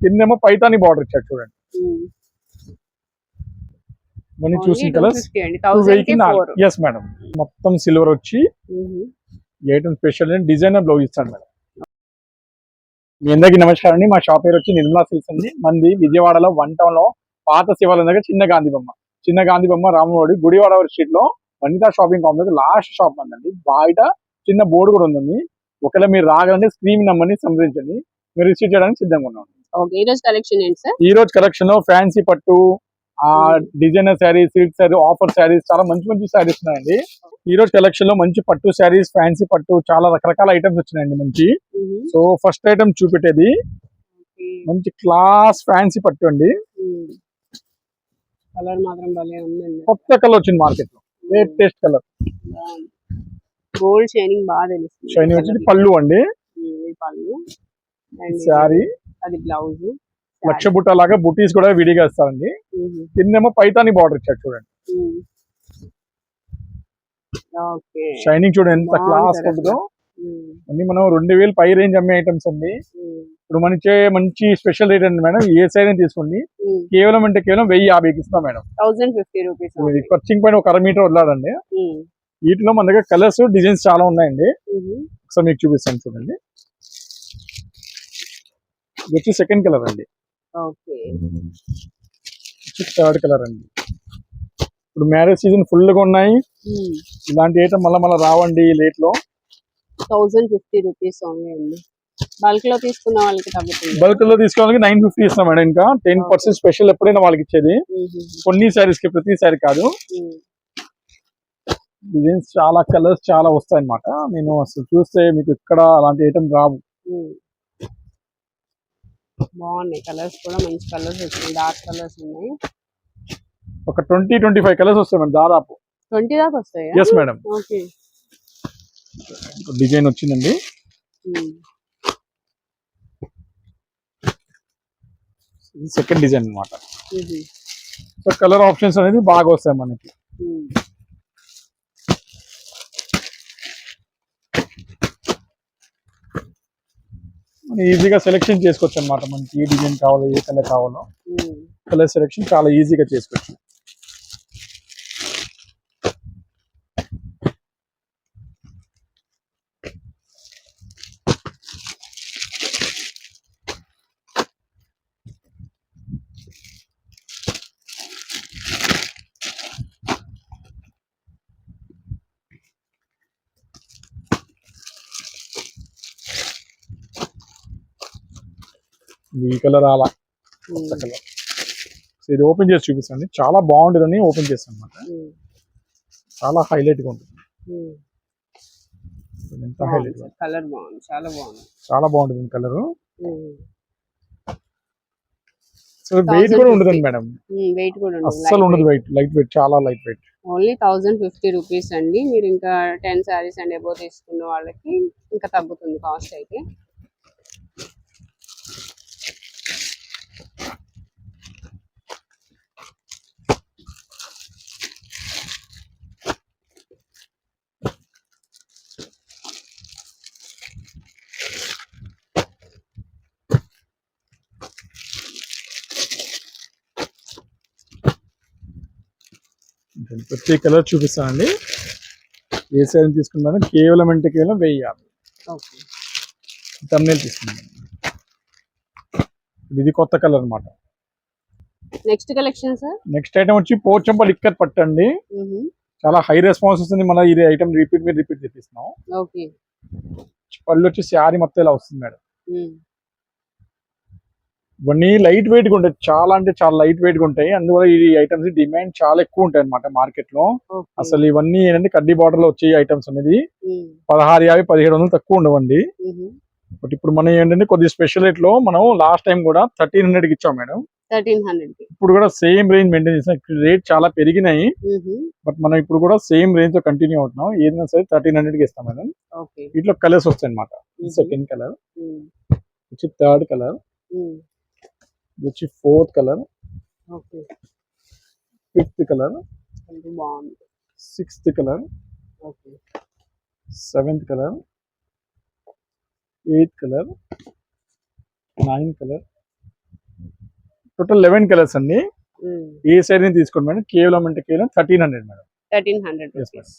కిందేమో Paithani border ఇచ్చాడు చూడండి. ఇవన్నీ చూసిన కలర్స్ 2,000 ఎస్ మేడం. మొత్తం సిల్వర్ వచ్చి ఈ ఐటమ్ స్పెషల్ డిజైనర్ బ్లౌజ్ ఇస్తాడు మేడం. మీ అందరికీ నమస్కారం అండి. మా షాప్ పేరు వచ్చి నిర్మలా సిల్క్స్ అండి. మంది విజయవాడలో 1 టౌన్ లో పాత శివాలయం దగ్గర చిన్న గాంధీ బొమ్మ రామవాడి గుడివాడ స్ట్రీట్ లో Vanitha shopping complex last shop అండి. బయట చిన్న బోర్డు కూడా ఉందండి. ఒకవేళ మీరు రాగానే స్క్రీన్ నంబర్ని సంప్రదించండి, మీరు రిసీవ్ చేయడానికి సిద్ధంగా ఉన్నాం. ఈ రోజు కలెక్షన్ లో ఫ్యాన్సీ పట్టు, designer saris, silk sari, offer saris, చాలా మంచి మంచి శారీస్ ఉన్నాయండి. ఈ రోజు కలెక్షన్ లో మంచి పట్టు శారీస్, ఫ్యాన్సీ పట్టు, చాలా రకరకాల ఐటమ్స్ వచ్చినాయండి మంచి. సో ఫస్ట్ ఐటమ్ చూపెట్టేది మంచి క్లాస్ ఫ్యాన్సీ పట్టు అండి. కలర్ మాత్రం భలే ఉందండి. కొత్త కలర్ వచ్చింది మార్కెట్ లో, లేటెస్ట్ కలర్. గోల్డ్ షైనింగ్ బాగా తెలుస్తుంది. షైనింగ్ వచ్చింది. పళ్ళు అండి, పళ్ళు, శారీ, అది బ్లౌజ్. లక్ష బుట్ట లాగా బుటీస్ కూడా విడిగా ఇస్తారండి. కిందేమో పైతాని బార్డర్ ఇచ్చాడు చూడండి. షైనింగ్ చూడండి ఎంత క్లాస్ ఉంటుందో. అన్ని మనం 2,000 పై రేంజ్ అమ్మే ఐటమ్స్ అండి. ఇప్పుడు మనకి మంచి స్పెషల్ రేట్ అండి మేడం. ఏ సైడ్ తీసుకోండి, కేవలం అంటే కేవలం 1,050కి ఇస్తాం మేడం. 1050 రూపీస్. ఖర్చింగ్ పైన 1 మీటర్ వదలాడండి. వీటిలో మన దగ్గర కలర్స్, డిజైన్స్ చాలా ఉన్నాయండి. ఒకసారి మీకు చూపిస్తాను చూడండి. ఇది వచ్చి సెకండ్ కలర్ అండి. థర్డ్ కలర్ అండి. ఇప్పుడు మ్యారేజ్ సీజన్ ఫుల్ గా ఉన్నాయి. ఇలాంటి ఐటమ్ మళ్ళీ రావండి లేట్ లో. 1050 రూపీస్ ఓన్లీ అండి. బల్క్ లో తీసుకున్న వాళ్ళకి తగ్గుతుంది. బల్క్ లో తీసుకున్న వాళ్ళకి 950 ఇస్తాం మేడం. ఇంకా 10% స్పెషల్ ఎప్పుడైనా వాళ్ళకి ఇచ్చేది. కొన్ని సారీస్ కి, ప్రతి సారీ కాదు. డిజైన్స్ చాలా, కలర్స్ చాలా వస్తాయి అన్నమాట. నేను అసలు చూస్తే మీకు ఇక్కడ అలాంటి ఐటమ్ రావు. బాగున్నాయి కలర్స్ కూడా, మంచి కలర్స్ వచ్చినాయి. డార్క్ కలర్స్ ఉన్నాయి. ఒక 20-25 కలర్స్ వస్తాయి మేడం దాదాపు. 20 దాకా వస్తాయి. Yes madam. ఓకే. డిజైన్ వచ్చిందండి. సెకండ్ డిజైన్ అన్నమాట. సో కలర్ ఆప్షన్స్ అనేది బాగా వస్తాయి మనకి. ఈజీగా సెలెక్షన్ చేసుకోవచ్చు అనమాట. మనకి ఏ డిజైన్ కావాలో, ఏ కలర్ కావాలో కలర్ సెలెక్షన్ చాలా ఈజీగా చేసుకోవచ్చు. ఈ కలర్ అలా కొత్త కలర్. ఇది ఓపెన్ చేసి చూపిస్తాండి. చాలా బాగుంటుందని ఓపెన్ చేస్తాను అనమాట. చాలా హైలైట్ గా ఉంటుంది. ఎంత హైలైట్ కలర్ బాగుంది, చాలా బాగుంది, చాలా బాగుంటుంది కలర్. సో వెయిట్ కూడా ఉండదండి మేడం. వెయిట్ కూడా అస్సలు ఉండదు. వెయిట్ లైట్ వెయిట్, చాలా లైట్ వెయిట్. ఓన్లీ 1050 రూపీస్ అండి. మీరు ఇంకా 10 సారీస్ అండ్ అబౌవ్ తీసుకున్న వాళ్ళకి ఇంకా తగ్గుతుంది కాస్ట్ అయితే. ప్రతి కలర్ చూపిస్తానండి. ఏ సైజ్ తీసుకున్నాను కేవలం అంటే కేవలం 1,050. తమ్నేల్ తీసుకున్నాను. ఇది కొత్త కలర్ అన్నమాట. Next collection sir. Next item వచ్చి పోచంపల్లి ఇక్కత్ పట్టు అండి. చాలా హై రెస్పాన్స్ వస్తుంది. మన ఇది ఐటమ్ రిపీట్ తెప్పిస్తున్నాం. పళ్ళు వచ్చి శారీ మొత్తం ఇలా వస్తుంది మేడం. ఇవన్నీ లైట్ వెయిట్ గా ఉంటాయి. చాలా అంటే చాలా లైట్ వెయిట్ గా ఉంటాయి. అందువల్ల ఈ ఐటమ్స్ డిమాండ్ చాలా ఎక్కువ ఉంటాయి అన్నమాట మార్కెట్ లో. అసలు ఇవన్నీ ఏంటంటే కడ్డీ బార్డర్ లో వచ్చే ఐటమ్స్ అనేది 1650, 1700 తక్కువ ఉండవండి. బట్ ఇప్పుడు మనం ఏంటంటే కొద్ది స్పెషల్ రేట్ లో మనం లాస్ట్ టైం కూడా 1300కి ఇచ్చాం మేడం. 1300 ఇప్పుడు కూడా సేమ్ రేంజ్ మెయింటైన్ చేస్తాం. రేట్ చాలా పెరిగినాయి, బట్ మనం ఇప్పుడు కూడా సేమ్ రేంజ్ తో కంటిన్యూ అవుతున్నాం. ఏదైనా సరే 1300కి ఇస్తాం మేడం. వీటిలో కలర్స్ వస్తాయి అన్నమాట. సెకండ్ కలర్ వచ్చి, థర్డ్ కలర్ వచ్చి, fourth colour, fifth colour, sixth colour, seventh colour, 8th colour, 9th colour, total 11 colours అండి. ఏ సైజ్ తీసుకోండి మేడం, కేవలం అంటే కేవలం 1300 madam. 1300 rupees.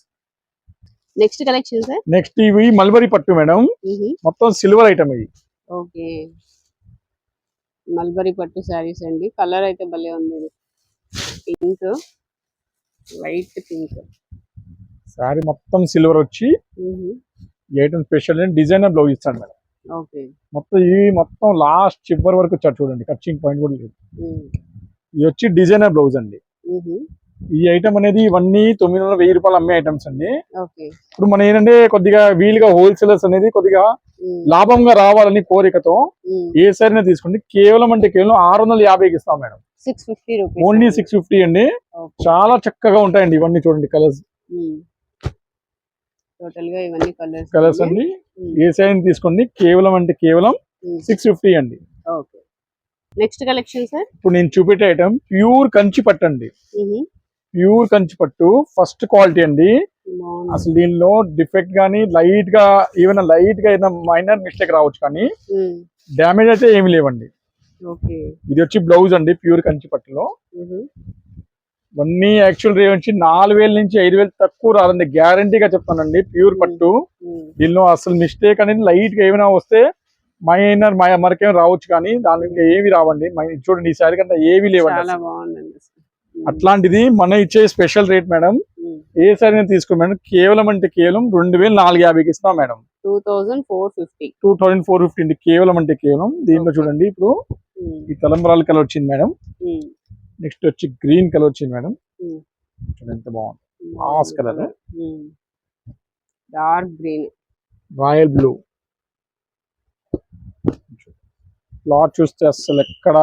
Next collection sir. Next ఇవి మల్బరీ పట్టు మేడం, మొత్తం సిల్వర్ ఐటమ్ ఇది. ఓకే, మల్బరీ పట్టు శారీస్ అండి. కలర్ అయితే భలే ఉంది, పింక్, లైట్ పింక్. శారీ మొత్తం సిల్వర్ వచ్చి ఐటమ్ స్పెషల్ డిజైనర్ బ్లౌజ్ ఇస్తాను మేడం. ఓకే, మొత్తం ఇవి మొత్తం లాస్ట్ చివరి వరకు వచ్చారు చూడండి, కచ్చింగ్ పాయింట్ కూడా లేదు. ఇది వచ్చి డిజైనర్ బ్లౌజ్ అండి. ఈ ఐటమ్ అనేది ఇవన్నీ 900-1000 రూపాయలు అమ్మే ఐటమ్స్ అండి. ఇప్పుడు మనం ఏంటంటే కొద్దిగా వీలుగా హోల్సేలర్స్ అనేది కొద్దిగా లాభంగా రావాలని కోరికతో ఏ సరైన తీసుకోండి, కేవలం అంటే కేవలం 650కి ఇస్తాం మేడం. 650 రూపీస్, ఓన్లీ 650 అండి. చాలా చక్కగా ఉంటాయండి ఇవన్నీ, చూడండి కలర్స్. టోటల్ గా ఇవన్నీ కలర్స్ అండి. ఏ సైజ్ తీసుకోండి, కేవలం అంటే కేవలం 650 అండి. Okay, next collection sir. ఇప్పుడు నేను చూపెట్టే ఐటమ్ ప్యూర్ కంచి పట్టు అండి. ప్యూర్ కంచి పట్టు ఫస్ట్ క్వాలిటీ అండి. అసలు దీనిలో డిఫెక్ట్ గానీ లైట్ గా ఏమైనా మైనర్ మిస్టేక్ రావచ్చు, కానీ డ్యామేజ్ అయితే ఏమి లేవండి. ఇది వచ్చి బ్లౌజ్ అండి, ప్యూర్ కంచి పట్టులో. ఇవన్నీ యాక్చువల్ రేట్ వచ్చి 4000 నుంచి 5000 తక్కువ రాదండి, గ్యారంటీగా చెప్తానండి. ప్యూర్ పట్టు, దీనిలో అసలు మిస్టేక్ అనేది లైట్ గా ఏమైనా వస్తే మైనర్ మరకేం రావచ్చు, కానీ దానికి ఏవి రావండి. చూడండి ఈ శారీ కంటే ఏవి లేవండి. అట్లాంటిది మన ఇచ్చే స్పెషల్ రేట్ మేడం. ఏ శారీ తీసుకో మేడం, కేవలం అంటే కేవలం 2450కి ఇస్తాం మేడం. 2450 అండి, కేవలం అంటే కేవలం. దీంట్లో చూడండి ఇప్పుడు ఈ తలంబరాల కలర్ వచ్చింది మేడం. నెక్స్ట్ వచ్చి గ్రీన్ కలర్ వచ్చింది మేడం. చూడండి ఎంత బాగుంది, mass colour, dark green, royal blue. Cloth చూస్తే అసలు ఎక్కడ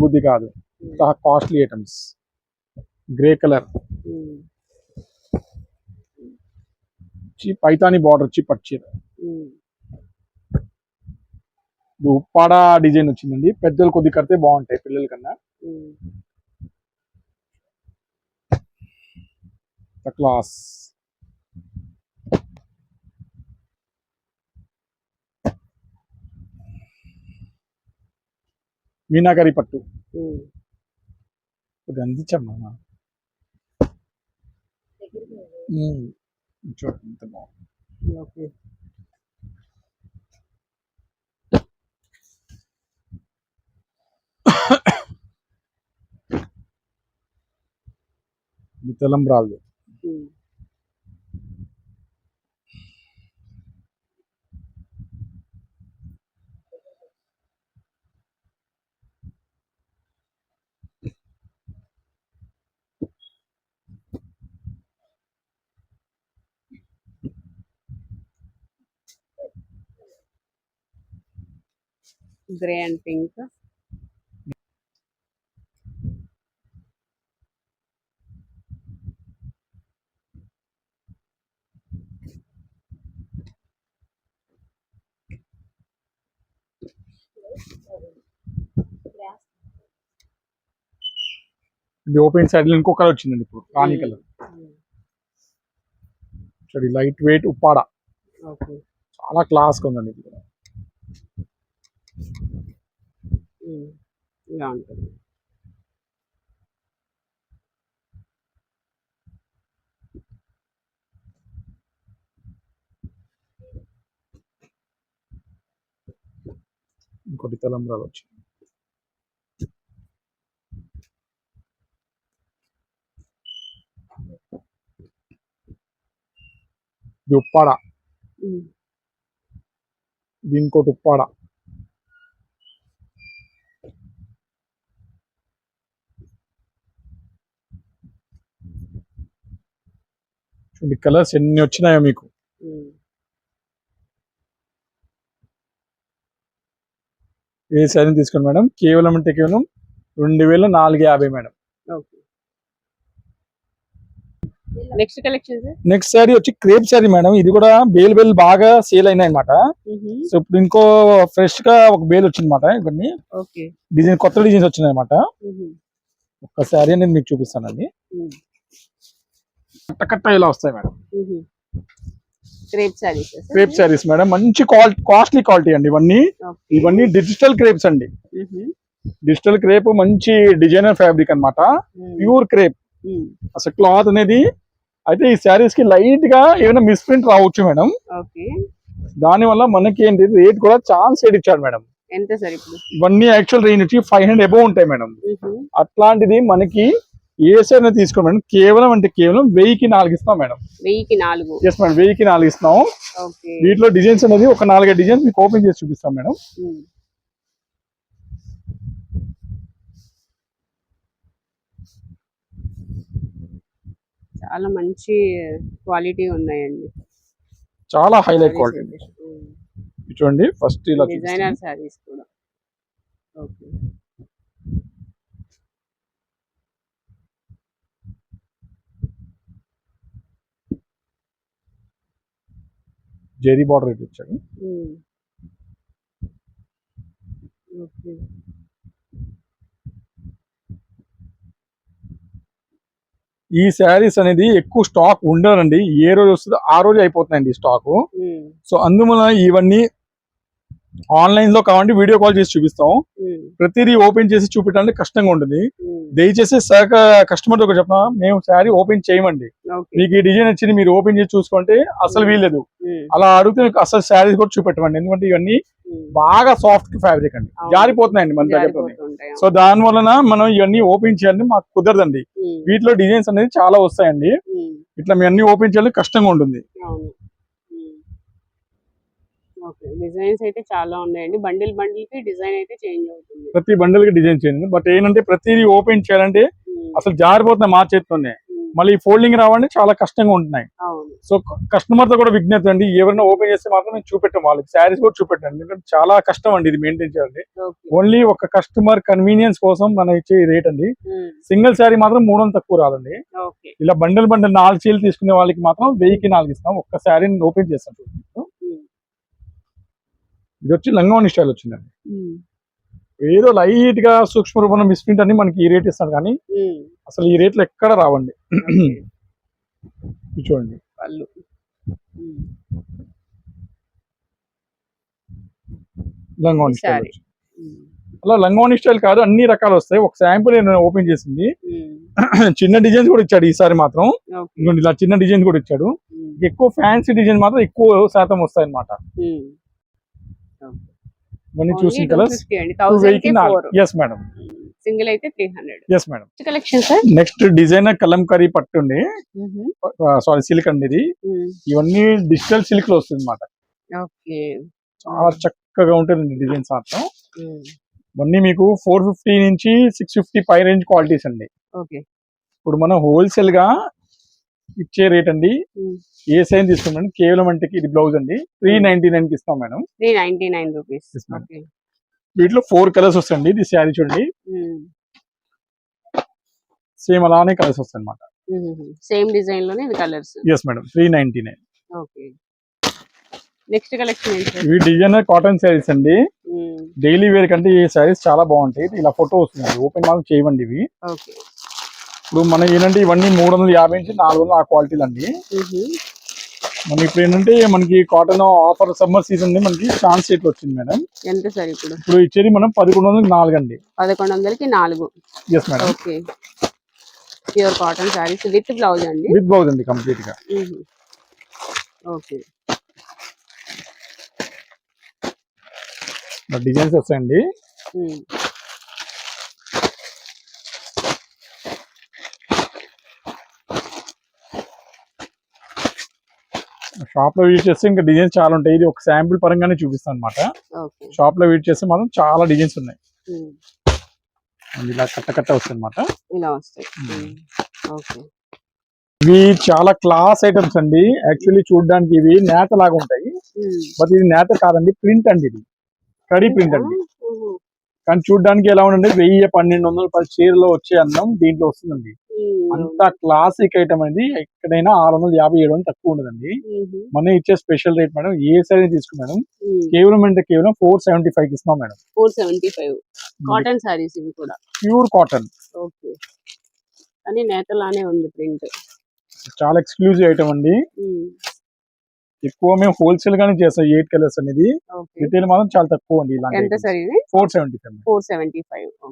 బుద్ధి కాదు, costly items. Grey colour, Paithani border వచ్చి పట్టు. ఉప్పాడ డిజైన్ వచ్చిందండి. పెద్దలు కొద్ది కడితే బాగుంటాయి పిల్లల కన్నా. క్లాస్ మీనాకరి పట్టు అందించమ్మా. చూడండి ఎంత బాగుంది. తలంబ్రాలు grey and pink. Open side లో ఇంకో కలర్ వచ్చిందండి ఇప్పుడు, రాణి కలర్. చూడండి లైట్ వెయిట్ ఉప్పాడ, చాలా క్లాస్ గా ఉందండి ఇది. ఇలా ఉంటుంది. ఇంకోటి తలంబ్రాలు వచ్చింది. ఇది ఉప్పాడ, ఇది ఇంకోటి ఉప్పాడ. చూడండి కలర్స్ ఎన్ని వచ్చినాయో మీకు. ఏ శారీ తీసుకోండి మేడం, కేవలం అంటే కేవలం 2450 madam. Next collection sir. Next sari వచ్చి క్రేప్ శారీ మేడం. ఇది కూడా బేల్ బాగా సేల్ అయినాయి అనమాట. సో ఇప్పుడు ఇంకో ఫ్రెష్ గా ఒక బేల్ వచ్చింది అనమాట. ఇవన్నీ డిజైన్, కొత్త డిజైన్స్ వచ్చినాయి అనమాట. ఒక శారీ అనేది మీకు చూపిస్తానండి. కట్ట ఇలా వస్తాయి మేడం. క్రేప్ శారీస్ మేడం, మంచి కాస్ట్లీ క్వాలిటీ అండి. ఇవన్నీ డిజిటల్ క్రేప్స్ అండి. డిజిటల్ క్రేప్ మంచి డిజైనర్ ఫ్యాబ్రిక్ అన్నమాట, ప్యూర్ క్రేప్. అసలు క్లాత్ అనేది అయితే ఈ శారీస్ కి లైట్ గా ఏమైనా మిస్ప్రింట్ రావచ్చు మేడం. ఓకే. దాని వల్ల మనకి ఏంటి రేట్ కూడా చాలా సేట్ ఇచ్చాడు మేడం. ఎంత సార్ ఇప్పుడు? ఇవన్నీ యాక్చువల్ రేంజ్ వచ్చి 500 అబౌవ్ ఉంటాయి మేడం. అట్లాంటిది మనకి ఏ సైజ్ తీసుకోండి మేడం, కేవలం అంటే కేవలం 1000కి 4 ఇస్తాం మేడం. 1000కి 4? ఎస్ మేడం, 1000కి 4 ఇస్తాం. వీటిలో డిజైన్స్ అనేది ఒక 4 డిజైన్స్ మీకు ఓపెన్ చేసి చూపిస్తాం మేడం. చాలా మంచి క్వాలిటీ ఉన్నాయండి, చాలా హైలైట్ క్వాలిటీ. చూడండి ఫస్ట్ ఇలా డిజైనర్ సారీస్ కూడా. ఓకే. జెరీ బార్డర్ ఇచ్చాడు. ఓకే. ఈ శారీస్ అనేది ఎక్కువ స్టాక్ ఉండదండి, ఏ రోజు వస్తుందో ఆ రోజు అయిపోతుందండి స్టాక్. సో అందువల్ల ఇవన్నీ ఆన్లైన్ లో కావాలంటే వీడియో కాల్ చేసి చూపిస్తాం. ప్రతిదీ ఓపెన్ చేసి చూపించడానికి కష్టంగా ఉంటుంది. దయచేసి కస్టమర్ తో చెప్పిన మేము శారీ ఓపెన్ చేయమండి, మీకు ఈ డిజైన్ వచ్చింది మీరు ఓపెన్ చేసి చూసుకుంటే అసలు వీల్లేదు. అలా అడిగితే మీకు అసలు శారీస్ కూడా చూపెట్టమండి, ఎందుకంటే ఇవన్నీ బాగా సాఫ్ట్ ఫ్యాబ్రిక్ అండి, జారిపోతున్నాయండి మన దగ్గర. సో దాని వలన మనం ఇవన్నీ ఓపెన్ చేయాలని మాకు కుదరదండి. వీటిలో డిజైన్స్ అనేది చాలా వస్తాయండి, ఇట్లా మీ అన్ని ఓపెన్ చేయాలి కష్టంగా ఉంటుంది. డిజైన్స్ అయితే చాలా ఉన్నాయండి, బండిల్ కి డిజైన్ అయితే చేంజ్ అవుతుంది, ప్రతి బండిల్ కి డిజైన్ చేంజ్. బట్ ఏంటంటే ప్రతిదీ ఓపెన్ చేయాలంటే అసలు జారిపోతున్నాయి మా చేతితోనే, మళ్ళీ ఫోల్డింగ్ రావాలంటే చాలా కష్టంగా ఉంటున్నాయి. సో కస్టమర్ తో కూడా విజ్ఞప్తి అండి, ఎవరైనా ఓపెన్ చేస్తే మాత్రం నేను చూపెట్టాం, వాళ్ళకి శారీస్ కూడా చూపెట్టాను, ఎందుకంటే చాలా కష్టం అండి ఇది మెయింటైన్ చేయాలి. ఓన్లీ ఒక కస్టమర్ కన్వీనియన్స్ కోసం మనం ఇచ్చే రేట్ అండి. సింగిల్ శారీ మాత్రం 300 తక్కువ రాదండి. ఇలా బండిల్ 4 చీరలు తీసుకునే వాళ్ళకి మాత్రం 1000కి 4 ఇస్తాం. ఒక్క శారీని ఓపెన్ చేస్తాం. ఇది వచ్చి లంగావని స్టైల్ వచ్చిందండి, ఏదో లైట్ గా సూక్ష్మ రూపంలో మిస్ప్రింట్ అని మనకి ఈ రేట్ ఇస్తాడు, కానీ అసలు ఈ రేట్లు ఎక్కడ రావండి. చూడండి లంగావని స్టైల్, అలా లంగావని స్టైల్ కాదు అన్ని రకాలు వస్తాయి. ఒక శాంపుల్ నేను ఓపెన్ చేసింది, చిన్న డిజైన్స్ కూడా ఇచ్చాడు ఈసారి మాత్రం. ఇలా చిన్న డిజైన్ కూడా ఇచ్చాడు. ఎక్కువ ఫ్యాన్సీ డిజైన్ మాత్రం ఎక్కువ శాతం వస్తాయి అన్నమాట. చూసిన కలర్స్ ఎస్ మేడం, సింగిల్ అయితే 300. Yes madam. Collection sir. Next designer Kalamkari పట్టుండి, సారీ సిల్క్ అండి ఇది. ఇవన్నీ డిజిటల్ సిల్క్ లో వస్తుంది అన్నమాట. చాలా చక్కగా ఉంటుంది డిజైన్స్ మాత్రం. ఇవన్నీ మీకు 450 నుంచి 650 పై రేంజ్ క్వాలిటీస్ అండి. ఇప్పుడు మనం హోల్సేల్ గా ఇచ్చే రేట్ అండి, ఏ సైజ్ తీసుకున్నాం కేవలం అంటే ఇది బ్లౌజ్ అండి 399 కి ఇస్తాం మేడం. 399 రూపీస్. వీటిలో 4 కలర్స్ వస్తాయండి. ఇది శారీ చూడండి, సేమ్ అలానే కలర్స్ వస్తాయి అన్నమాట, సేమ్ డిజైన్ లోనే ఇవి colours. Yes madam, 399. Okay. Next collection ఏంటి? ఇవి డిజైనర్ కాటన్ శారీస్ అండి, డైలీ వేర్ కంటే ఈ శారీస్ చాలా బాగుంటాయి. ఇలా ఫోటో వస్తుంది, ఓపెన్ మాత్రం చేయమండి ఇవి. ఇప్పుడు మనం ఏంటంటే ఇవన్నీ 350 నుంచి 400 ఆ క్వాలిటీలు అండి. మనకి ఇప్పుడు ఏంటంటే మనకి కాటన్ ఆఫర్ సమ్మర్ సీజన్ మనకి ఛాన్స్ రేట్ వచ్చింది మేడం. ఎంత సార్ ఇప్పుడు? ఇప్పుడు ఇచ్చేది మనం 1100కి 4 అండి. 1100కి 4. Yes madam. Okay. Pure cotton saris with blouse అండి. విత్ బ్లౌజ్ అండి కంప్లీట్ గా. ఓకే. డిజైన్స్ వస్తాయండి. షాప్ లో విజిట్ చేస్తే ఇంకా డిజైన్స్ చాలా ఉంటాయి. ఇది ఒక శాంపుల్ పరంగానే చూపిస్తాను అనమాట. షాప్ లో విజిట్ చేస్తే మాత్రం చాలా డిజైన్స్ ఉన్నాయి. ఇలా కట్ట వస్తుంది అనమాట. ఇవి చాలా క్లాస్ ఐటమ్స్ అండి. యాక్చువల్లీ చూడడానికి ఇవి నేత లాగా ఉంటాయి, బట్ ఇది నేత కాదండి, ప్రింట్ అండి. ఇది కడీ ప్రింట్ అండి, కానీ చూడడానికి ఎలా ఉండండి 1000-1200 చీరలో వచ్చే అందం దీంట్లో వస్తుందండి. అంత క్లాసిక్ ఐటమ్ అనేది ఎక్కడైనా 650-700 తక్కువ ఉండదండి. మనం ఇచ్చే స్పెషల్ రేట్ మేడం, ఏ సైజ్ తీసుకున్నాం మేడం, కేవలం అంటే కేవలం 475 ఇస్తున్నాం మేడం. 475 కాటన్ సారీస్ ఇవి కూడా ప్యూర్ కాటన్. ఓకే. కానీ నేతలానే ఉంది ప్రింట్, చాలా ఎక్స్క్లూజివ్ ఐటమ్ అండి. ఎక్కువ మేము హోల్సేల్ గానే చేస్తాం 8 కలర్స్ అనేది. ఓకే. రిటైల్ మాత్రం చాలా తక్కువ అండి ఎంత ఇలాంటి సార్ ఇది? 475. 475.